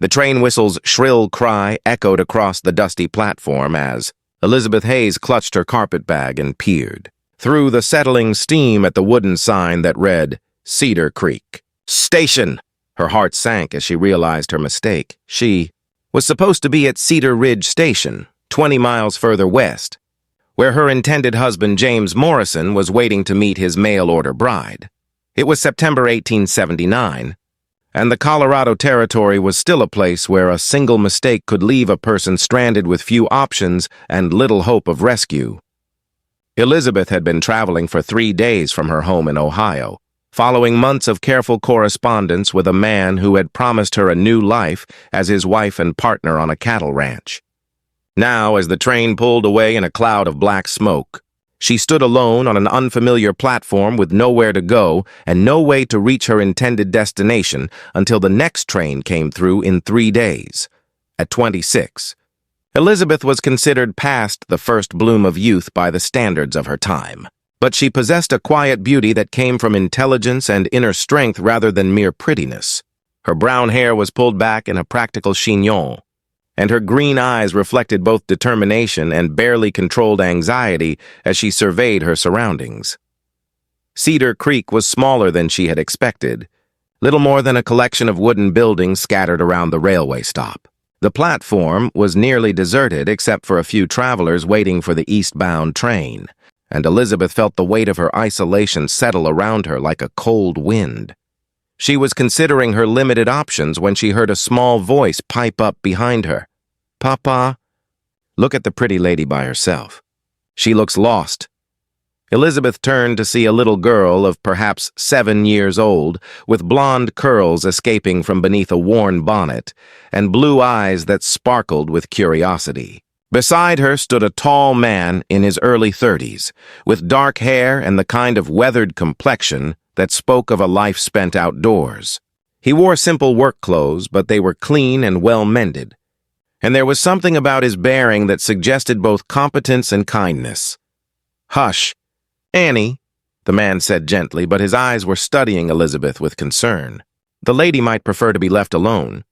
The train whistle's shrill cry echoed across the dusty platform as Elizabeth Hayes clutched her carpetbag and peered through the settling steam at the wooden sign that read Cedar Creek Station. Her heart sank as she realized her mistake. She was supposed to be at Cedar Ridge Station, 20 miles further west, where her intended husband James Morrison was waiting to meet his mail-order bride. It was September 1879, and the Colorado Territory was still a place where a single mistake could leave a person stranded with few options and little hope of rescue. Elizabeth had been traveling for 3 days from her home in Ohio, following months of careful correspondence with a man who had promised her a new life as his wife and partner on a cattle ranch. Now, as the train pulled away in a cloud of black smoke, she stood alone on an unfamiliar platform with nowhere to go and no way to reach her intended destination until the next train came through in 3 days. At 26, Elizabeth was considered past the first bloom of youth by the standards of her time. But she possessed a quiet beauty that came from intelligence and inner strength rather than mere prettiness. Her brown hair was pulled back in a practical chignon, and her green eyes reflected both determination and barely controlled anxiety as she surveyed her surroundings. Cedar Creek was smaller than she had expected, little more than a collection of wooden buildings scattered around the railway stop. The platform was nearly deserted except for a few travelers waiting for the eastbound train, and Elizabeth felt the weight of her isolation settle around her like a cold wind. She was considering her limited options when she heard a small voice pipe up behind her. "Papa, look at the pretty lady by herself. She looks lost." Elizabeth turned to see a little girl of perhaps 7 years old, with blonde curls escaping from beneath a worn bonnet, and blue eyes that sparkled with curiosity. Beside her stood a tall man in his early 30s, with dark hair and the kind of weathered complexion that spoke of a life spent outdoors. He wore simple work clothes, but they were clean and well-mended, and there was something about his bearing that suggested both competence and kindness. "Hush, Annie," the man said gently, but his eyes were studying Elizabeth with concern. "The lady might prefer to be left alone."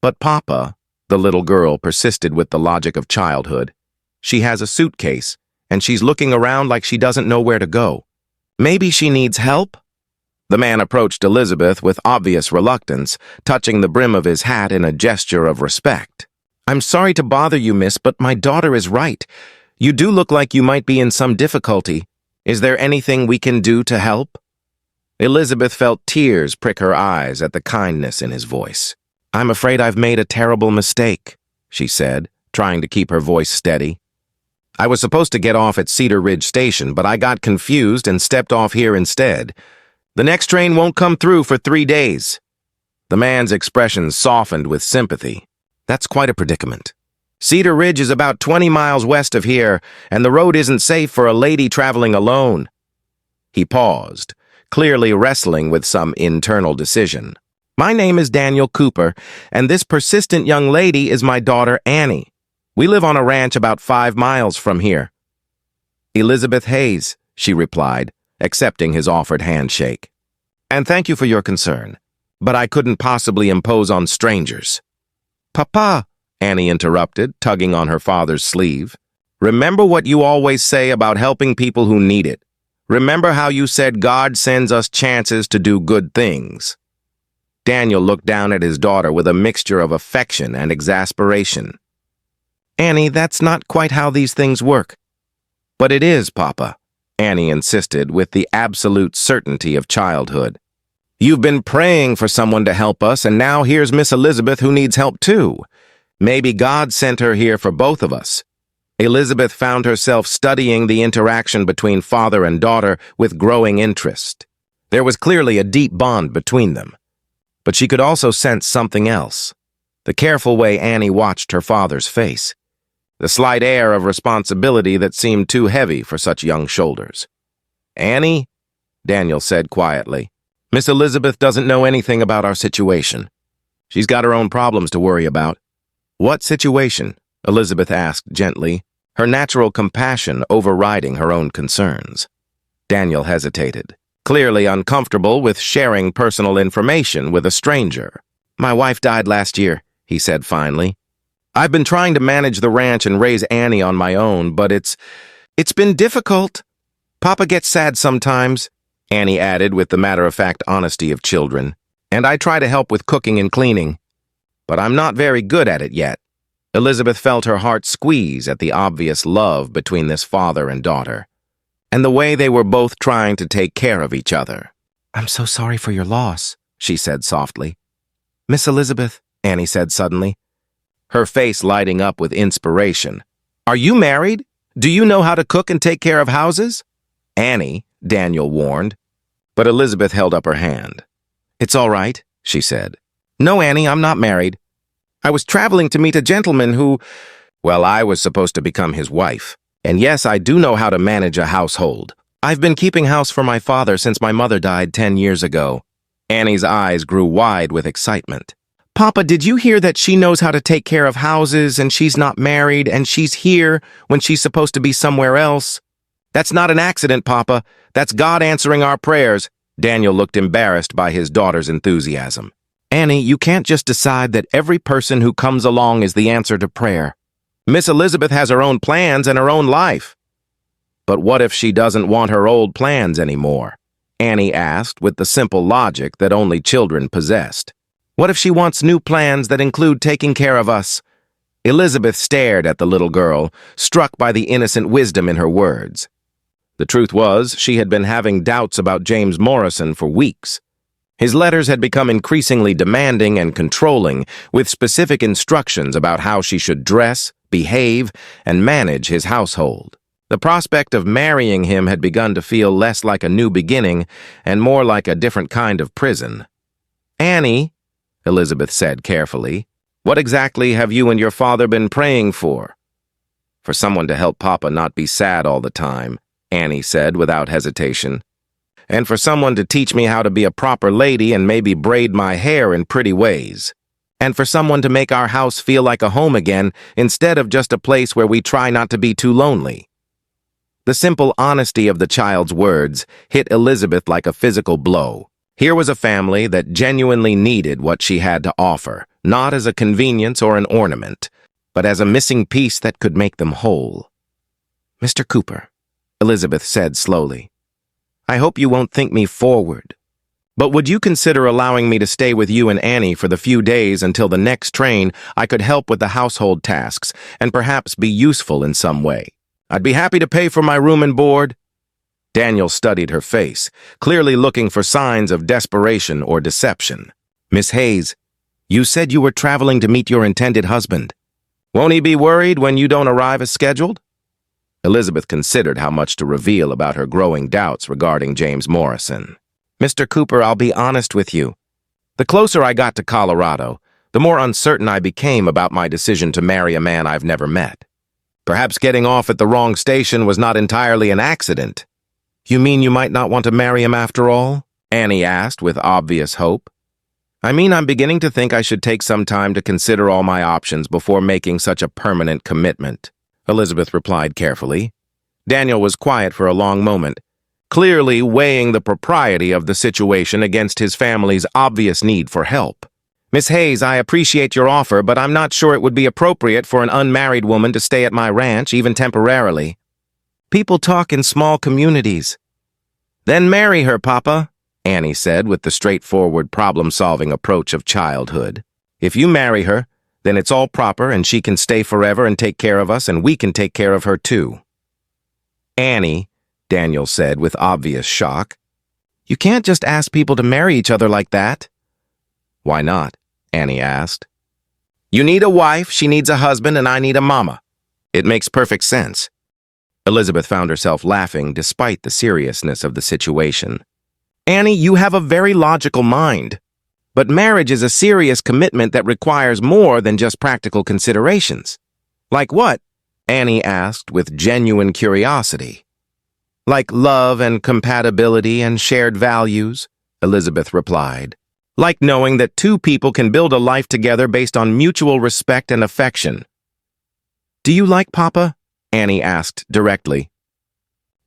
"But Papa," the little girl persisted with the logic of childhood, "she has a suitcase, and she's looking around like she doesn't know where to go. Maybe she needs help?" The man approached Elizabeth with obvious reluctance, touching the brim of his hat in a gesture of respect. "I'm sorry to bother you, miss, but my daughter is right. You do look like you might be in some difficulty. Is there anything we can do to help?" Elizabeth felt tears prick her eyes at the kindness in his voice. "I'm afraid I've made a terrible mistake," she said, trying to keep her voice steady. "I was supposed to get off at Cedar Ridge Station, but I got confused and stepped off here instead. The next train won't come through for 3 days." The man's expression softened with sympathy. "That's quite a predicament. Cedar Ridge is about 20 miles west of here, and the road isn't safe for a lady traveling alone." He paused, clearly wrestling with some internal decision. "My name is Daniel Cooper, and this persistent young lady is my daughter Annie. We live on a ranch about 5 miles from here." "Elizabeth Hayes," she replied, accepting his offered handshake. "And thank you for your concern, but I couldn't possibly impose on strangers." "Papa," Annie interrupted, tugging on her father's sleeve, "remember what you always say about helping people who need it. Remember how you said God sends us chances to do good things." Daniel looked down at his daughter with a mixture of affection and exasperation. "Annie, that's not quite how these things work." "But it is, Papa," Annie insisted with the absolute certainty of childhood. "You've been praying for someone to help us, and now here's Miss Elizabeth who needs help too. Maybe God sent her here for both of us." Elizabeth found herself studying the interaction between father and daughter with growing interest. There was clearly a deep bond between them. But she could also sense something else. The careful way Annie watched her father's face. The slight air of responsibility that seemed too heavy for such young shoulders. "Annie," Daniel said quietly, "Miss Elizabeth doesn't know anything about our situation. She's got her own problems to worry about." "What situation?" Elizabeth asked gently, her natural compassion overriding her own concerns. Daniel hesitated, clearly uncomfortable with sharing personal information with a stranger. My wife died last year, he said finally. I've been trying to manage the ranch and raise Annie on my own, but it's been difficult. Papa gets sad sometimes, Annie added with the matter-of-fact honesty of children. And I try to help with cooking and cleaning. But I'm not very good at it yet. Elizabeth felt her heart squeeze at the obvious love between this father and daughter, and the way they were both trying to take care of each other. I'm so sorry for your loss, she said softly. Miss Elizabeth, Annie said suddenly, her face lighting up with inspiration. Are you married? Do you know how to cook and take care of houses? Annie, Daniel warned, but Elizabeth held up her hand. It's all right, she said. No, Annie, I'm not married. I was traveling to meet a gentleman who, well, I was supposed to become his wife. And yes, I do know how to manage a household. I've been keeping house for my father since my mother died 10 years ago. Annie's eyes grew wide with excitement. Papa, did you hear that she knows how to take care of houses and she's not married and she's here when she's supposed to be somewhere else? That's not an accident, Papa. That's God answering our prayers. Daniel looked embarrassed by his daughter's enthusiasm. Annie, you can't just decide that every person who comes along is the answer to prayer. Miss Elizabeth has her own plans and her own life. But what if she doesn't want her old plans anymore? Annie asked with the simple logic that only children possessed. What if she wants new plans that include taking care of us? Elizabeth stared at the little girl, struck by the innocent wisdom in her words. The truth was, she had been having doubts about James Morrison for weeks. His letters had become increasingly demanding and controlling, with specific instructions about how she should dress, behave, and manage his household. The prospect of marrying him had begun to feel less like a new beginning and more like a different kind of prison. Annie, Elizabeth said carefully, what exactly have you and your father been praying for? For someone to help Papa not be sad all the time, Annie said without hesitation. And for someone to teach me how to be a proper lady and maybe braid my hair in pretty ways. And for someone to make our house feel like a home again instead of just a place where we try not to be too lonely. The simple honesty of the child's words hit Elizabeth like a physical blow. Here was a family that genuinely needed what she had to offer, not as a convenience or an ornament, but as a missing piece that could make them whole. Mr. Cooper, Elizabeth said slowly, I hope you won't think me forward, but would you consider allowing me to stay with you and Annie for the few days until the next train I could help with the household tasks and perhaps be useful in some way? I'd be happy to pay for my room and board. Daniel studied her face, clearly looking for signs of desperation or deception. Miss Hayes, you said you were traveling to meet your intended husband. Won't he be worried when you don't arrive as scheduled? Elizabeth considered how much to reveal about her growing doubts regarding James Morrison. Mr. Cooper, I'll be honest with you. The closer I got to Colorado, the more uncertain I became about my decision to marry a man I've never met. Perhaps getting off at the wrong station was not entirely an accident. You mean you might not want to marry him after all? Annie asked with obvious hope. I mean, I'm beginning to think I should take some time to consider all my options before making such a permanent commitment, Elizabeth replied carefully. Daniel was quiet for a long moment, clearly weighing the propriety of the situation against his family's obvious need for help. Miss Hayes, I appreciate your offer, but I'm not sure it would be appropriate for an unmarried woman to stay at my ranch, even temporarily. People talk in small communities. Then marry her, Papa, Annie said with the straightforward problem-solving approach of childhood. If you marry her, then it's all proper and she can stay forever and take care of us and we can take care of her too. Annie, Daniel said with obvious shock, you can't just ask people to marry each other like that. Why not? Annie asked. You need a wife, she needs a husband, and I need a mama. It makes perfect sense. Elizabeth found herself laughing despite the seriousness of the situation. Annie, you have a very logical mind. But marriage is a serious commitment that requires more than just practical considerations. Like what? Annie asked with genuine curiosity. Like love and compatibility and shared values, Elizabeth replied. Like knowing that two people can build a life together based on mutual respect and affection. Do you like Papa? Annie asked directly.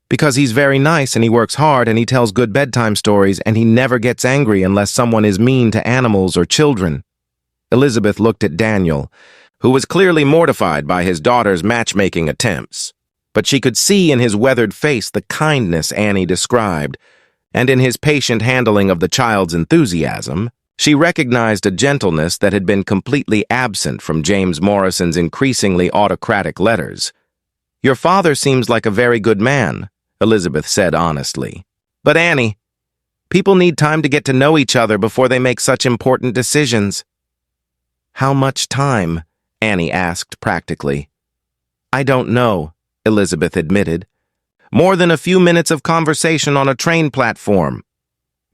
Because he's very nice and he works hard and he tells good bedtime stories and he never gets angry unless someone is mean to animals or children. Elizabeth looked at Daniel, who was clearly mortified by his daughter's matchmaking attempts. But she could see in his weathered face the kindness Annie described, and in his patient handling of the child's enthusiasm, she recognized a gentleness that had been completely absent from James Morrison's increasingly autocratic letters. "Your father seems like a very good man," Elizabeth said honestly. "But Annie, people need time to get to know each other before they make such important decisions." "How much time?" Annie asked practically. "I don't know," Elizabeth admitted. "More than a few minutes of conversation on a train platform."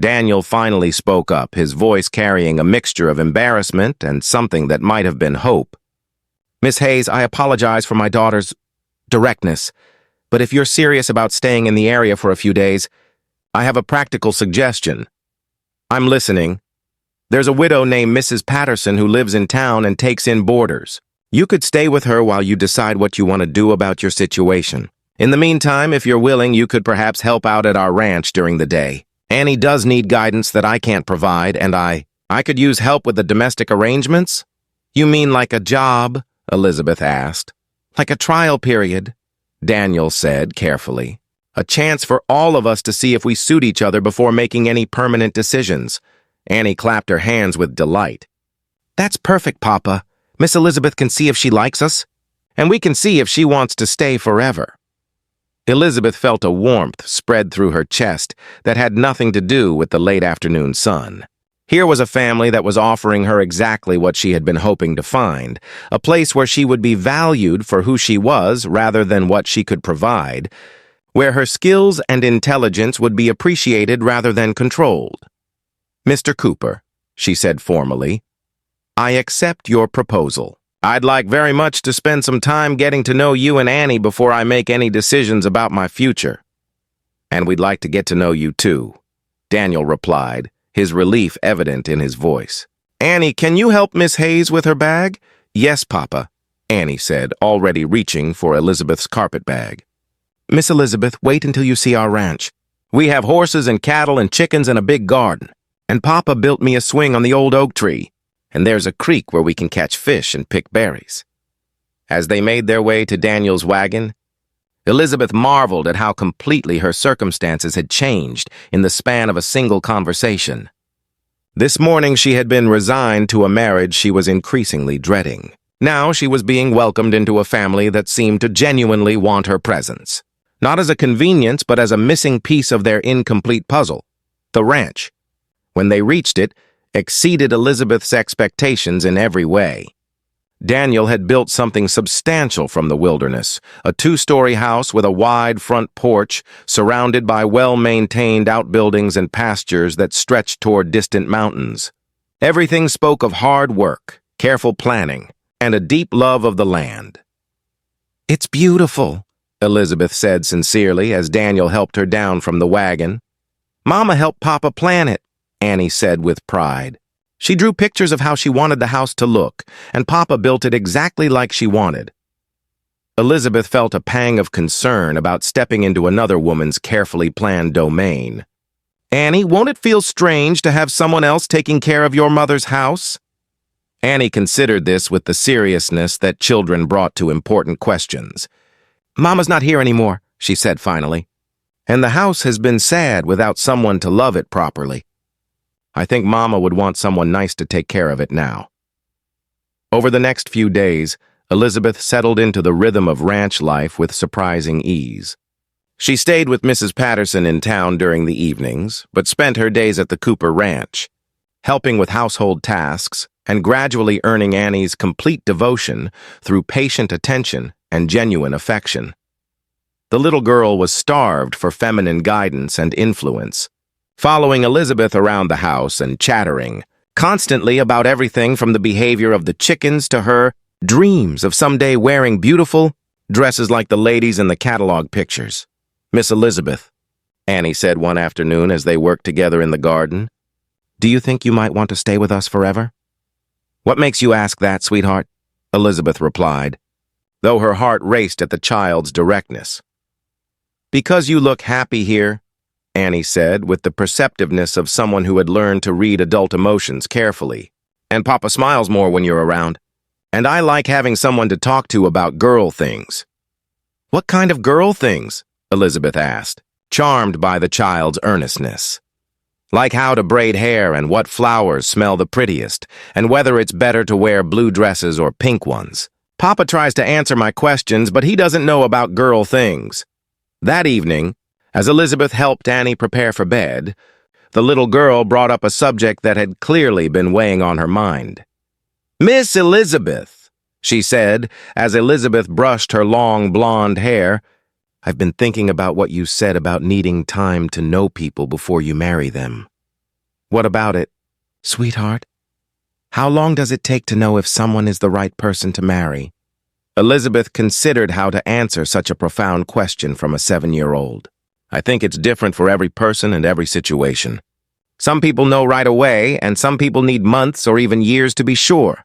Daniel finally spoke up, his voice carrying a mixture of embarrassment and something that might have been hope. "Miss Hayes, I apologize for my daughter's directness, but if you're serious about staying in the area for a few days, I have a practical suggestion." "I'm listening." "There's a widow named Mrs. Patterson who lives in town and takes in boarders. You could stay with her while you decide what you want to do about your situation. In the meantime, if you're willing, you could perhaps help out at our ranch during the day. Annie does need guidance that I can't provide, and I could use help with the domestic arrangements." "You mean like a job?" Elizabeth asked. "Like a trial period," Daniel said carefully. "A chance for all of us to see if we suit each other before making any permanent decisions." Annie clapped her hands with delight. "That's perfect, Papa. Miss Elizabeth can see if she likes us, and we can see if she wants to stay forever." Elizabeth felt a warmth spread through her chest that had nothing to do with the late afternoon sun. Here was a family that was offering her exactly what she had been hoping to find, a place where she would be valued for who she was rather than what she could provide, where her skills and intelligence would be appreciated rather than controlled. "Mr. Cooper," she said formally, "I accept your proposal. I'd like very much to spend some time getting to know you and Annie before I make any decisions about my future." "And we'd like to get to know you too," Daniel replied, his relief evident in his voice. "Annie, can you help Miss Hayes with her bag?" "Yes, Papa," Annie said, already reaching for Elizabeth's carpet bag. "Miss Elizabeth, wait until you see our ranch. We have horses and cattle and chickens and a big garden. And Papa built me a swing on the old oak tree. And there's a creek where we can catch fish and pick berries." As they made their way to Daniel's wagon, Elizabeth marveled at how completely her circumstances had changed in the span of a single conversation. This morning she had been resigned to a marriage she was increasingly dreading. Now she was being welcomed into a family that seemed to genuinely want her presence. Not as a convenience, but as a missing piece of their incomplete puzzle. The ranch, when they reached it, exceeded Elizabeth's expectations in every way. Daniel had built something substantial from the wilderness, a two-story house with a wide front porch surrounded by well-maintained outbuildings and pastures that stretched toward distant mountains. Everything spoke of hard work, careful planning, and a deep love of the land. "It's beautiful," Elizabeth said sincerely as Daniel helped her down from the wagon. "Mama helped Papa plan it," Annie said with pride. "She drew pictures of how she wanted the house to look, and Papa built it exactly like she wanted." Elizabeth felt a pang of concern about stepping into another woman's carefully planned domain. "Annie, won't it feel strange to have someone else taking care of your mother's house?" Annie considered this with the seriousness that children brought to important questions. "Mama's not here anymore," she said finally. "And the house has been sad without someone to love it properly. I think Mama would want someone nice to take care of it now." Over the next few days, Elizabeth settled into the rhythm of ranch life with surprising ease. She stayed with Mrs. Patterson in town during the evenings, but spent her days at the Cooper Ranch, helping with household tasks and gradually earning Annie's complete devotion through patient attention and genuine affection. The little girl was starved for feminine guidance and influence, following Elizabeth around the house and chattering constantly about everything from the behavior of the chickens to her dreams of someday wearing beautiful dresses like the ladies in the catalog pictures. "Miss Elizabeth," Annie said one afternoon as they worked together in the garden, "do you think you might want to stay with us forever?" "What makes you ask that, sweetheart?" Elizabeth replied, though her heart raced at the child's directness. "Because you look happy here," Annie said, with the perceptiveness of someone who had learned to read adult emotions carefully. And Papa smiles more when you're around. And I like having someone to talk to about girl things." "What kind of girl things?" Elizabeth asked, charmed by the child's earnestness. "Like how to braid hair and what flowers smell the prettiest, and whether it's better to wear blue dresses or pink ones. Papa tries to answer my questions, but he doesn't know about girl things." That evening, as Elizabeth helped Annie prepare for bed, the little girl brought up a subject that had clearly been weighing on her mind. "Miss Elizabeth," she said, as Elizabeth brushed her long blonde hair, "I've been thinking about what you said about needing time to know people before you marry them." "What about it, sweetheart? How long does it take to know if someone is the right person to marry?" Elizabeth considered how to answer such a profound question from a 7-year-old. "I think it's different for every person and every situation. Some people know right away, and some people need months or even years to be sure."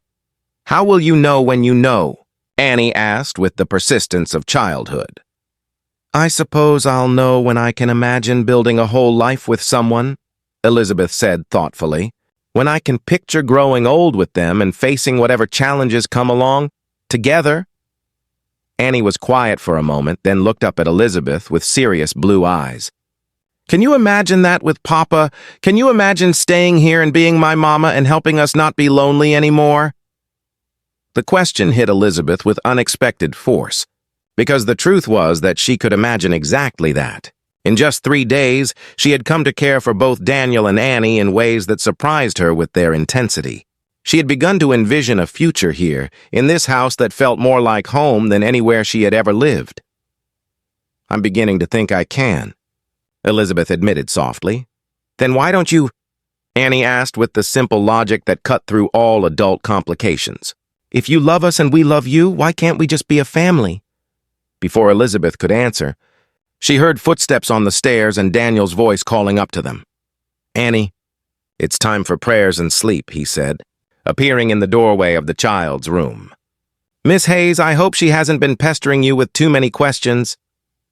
"How will you know when you know?" Annie asked with the persistence of childhood. "I suppose I'll know when I can imagine building a whole life with someone," Elizabeth said thoughtfully. "When I can picture growing old with them and facing whatever challenges come along, together." Annie was quiet for a moment, then looked up at Elizabeth with serious blue eyes. "Can you imagine that with Papa? Can you imagine staying here and being my mama and helping us not be lonely anymore?" The question hit Elizabeth with unexpected force, because the truth was that she could imagine exactly that. In just 3 days, she had come to care for both Daniel and Annie in ways that surprised her with their intensity. She had begun to envision a future here, in this house that felt more like home than anywhere she had ever lived. "I'm beginning to think I can," Elizabeth admitted softly. "Then why don't you?" Annie asked with the simple logic that cut through all adult complications. "If you love us and we love you, why can't we just be a family?" Before Elizabeth could answer, she heard footsteps on the stairs and Daniel's voice calling up to them. "Annie, it's time for prayers and sleep," he said, appearing in the doorway of the child's room. "Miss Hayes, I hope she hasn't been pestering you with too many questions."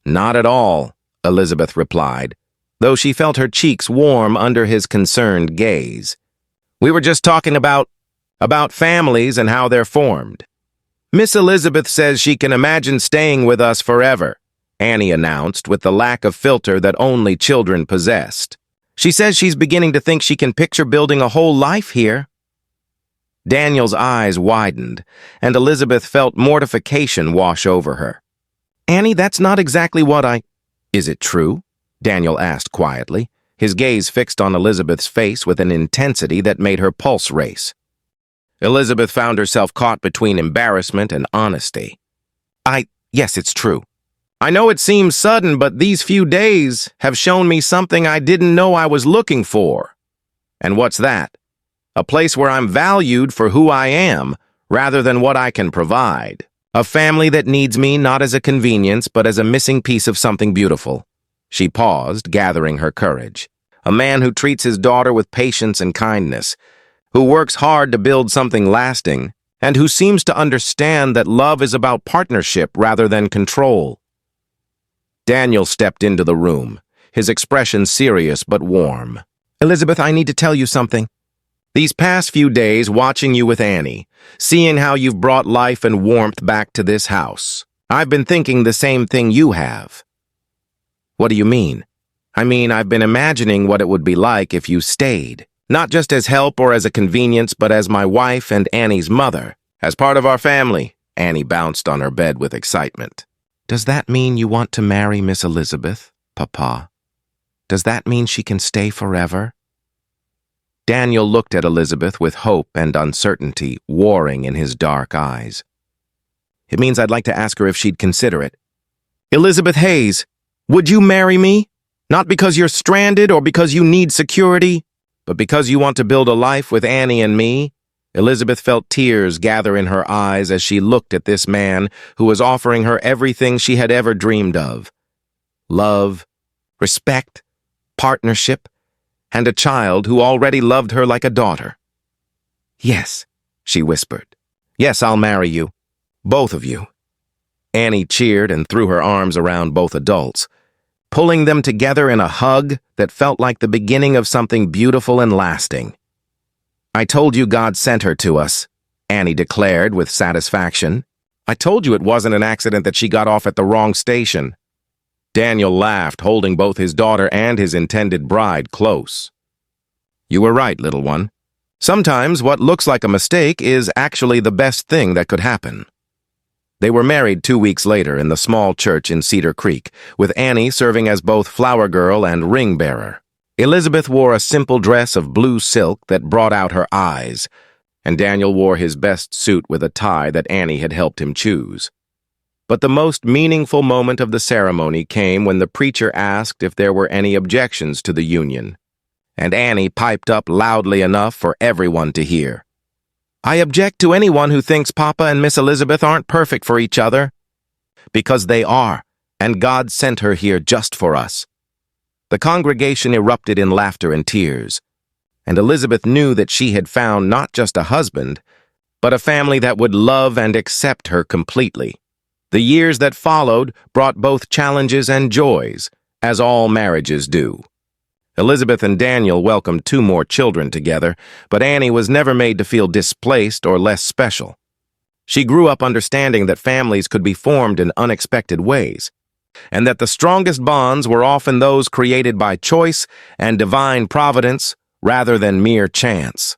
"Not at all," Elizabeth replied, though she felt her cheeks warm under his concerned gaze. "We were just talking about families and how they're formed." "Miss Elizabeth says she can imagine staying with us forever," Annie announced with the lack of filter that only children possessed. "She says she's beginning to think she can picture building a whole life here." Daniel's eyes widened, and Elizabeth felt mortification wash over her. "Annie, that's not exactly what I—" "Is it true?" Daniel asked quietly, his gaze fixed on Elizabeth's face with an intensity that made her pulse race. Elizabeth found herself caught between embarrassment and honesty. Yes, it's true. I know it seems sudden, but these few days have shown me something I didn't know I was looking for." "And what's that?" "A place where I'm valued for who I am, rather than what I can provide. A family that needs me not as a convenience, but as a missing piece of something beautiful." She paused, gathering her courage. "A man who treats his daughter with patience and kindness, who works hard to build something lasting, and who seems to understand that love is about partnership rather than control." Daniel stepped into the room, his expression serious but warm. "Elizabeth, I need to tell you something. These past few days, watching you with Annie, seeing how you've brought life and warmth back to this house, I've been thinking the same thing you have." "What do you mean?" "I mean, I've been imagining what it would be like if you stayed. Not just as help or as a convenience, but as my wife and Annie's mother. As part of our family." Annie bounced on her bed with excitement. "Does that mean you want to marry Miss Elizabeth, Papa? Does that mean she can stay forever?" Daniel looked at Elizabeth with hope and uncertainty warring in his dark eyes. "It means I'd like to ask her if she'd consider it." "Elizabeth Hayes, would you marry me? Not because you're stranded or because you need security, but because you want to build a life with Annie and me?" Elizabeth felt tears gather in her eyes as she looked at this man who was offering her everything she had ever dreamed of. Love, respect, partnership, and a child who already loved her like a daughter. "Yes," she whispered. "Yes, I'll marry you. Both of you." Annie cheered and threw her arms around both adults, pulling them together in a hug that felt like the beginning of something beautiful and lasting. I told you God sent her to us, Annie declared with satisfaction. I told you it wasn't an accident that she got off at the wrong station. Daniel laughed, holding both his daughter and his intended bride close. You were right, little one. Sometimes what looks like a mistake is actually the best thing that could happen. They were married 2 weeks later in the small church in Cedar Creek, with Annie serving as both flower girl and ring bearer. Elizabeth wore a simple dress of blue silk that brought out her eyes, and Daniel wore his best suit with a tie that Annie had helped him choose. But the most meaningful moment of the ceremony came when the preacher asked if there were any objections to the union, and Annie piped up loudly enough for everyone to hear. I object to anyone who thinks Papa and Miss Elizabeth aren't perfect for each other. Because they are, and God sent her here just for us. The congregation erupted in laughter and tears, and Elizabeth knew that she had found not just a husband, but a family that would love and accept her completely. The years that followed brought both challenges and joys, as all marriages do. Elizabeth and Daniel welcomed 2 more children together, but Annie was never made to feel displaced or less special. She grew up understanding that families could be formed in unexpected ways, and that the strongest bonds were often those created by choice and divine providence rather than mere chance.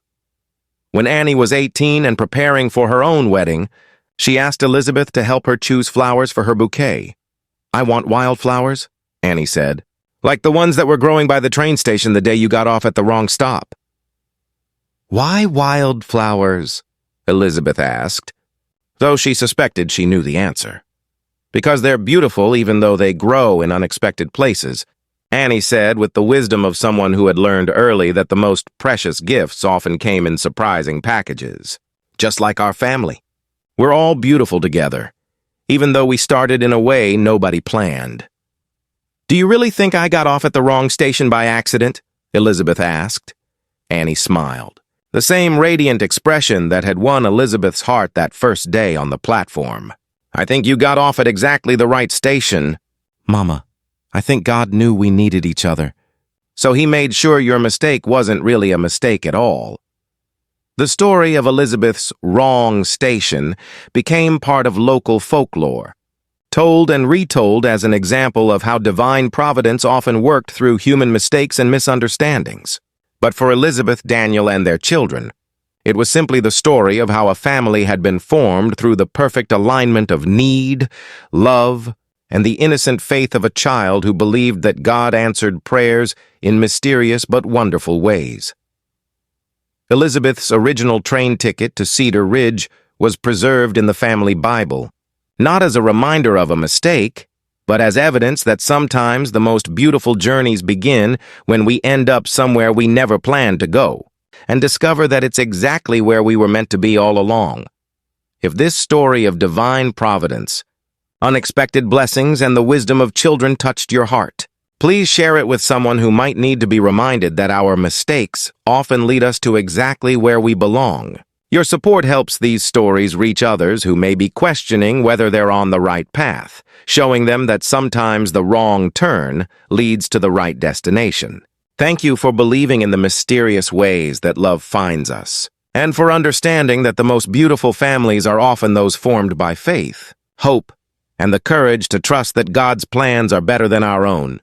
When Annie was 18 and preparing for her own wedding, she asked Elizabeth to help her choose flowers for her bouquet. I want wildflowers, Annie said, like the ones that were growing by the train station the day you got off at the wrong stop. Why wildflowers? Elizabeth asked, though she suspected she knew the answer. Because they're beautiful even though they grow in unexpected places, Annie said with the wisdom of someone who had learned early that the most precious gifts often came in surprising packages. Just like our family. We're all beautiful together, even though we started in a way nobody planned. Do you really think I got off at the wrong station by accident? Elizabeth asked. Annie smiled, the same radiant expression that had won Elizabeth's heart that first day on the platform. I think you got off at exactly the right station. Mama, I think God knew we needed each other, so he made sure your mistake wasn't really a mistake at all. The story of Elizabeth's wrong station became part of local folklore, told and retold as an example of how divine providence often worked through human mistakes and misunderstandings. But for Elizabeth, Daniel, and their children, it was simply the story of how a family had been formed through the perfect alignment of need, love, and the innocent faith of a child who believed that God answered prayers in mysterious but wonderful ways. Elizabeth's original train ticket to Cedar Ridge was preserved in the family Bible, not as a reminder of a mistake, but as evidence that sometimes the most beautiful journeys begin when we end up somewhere we never planned to go, and discover that it's exactly where we were meant to be all along. If this story of divine providence, unexpected blessings, and the wisdom of children touched your heart, please share it with someone who might need to be reminded that our mistakes often lead us to exactly where we belong. Your support helps these stories reach others who may be questioning whether they're on the right path, showing them that sometimes the wrong turn leads to the right destination. Thank you for believing in the mysterious ways that love finds us, and for understanding that the most beautiful families are often those formed by faith, hope, and the courage to trust that God's plans are better than our own.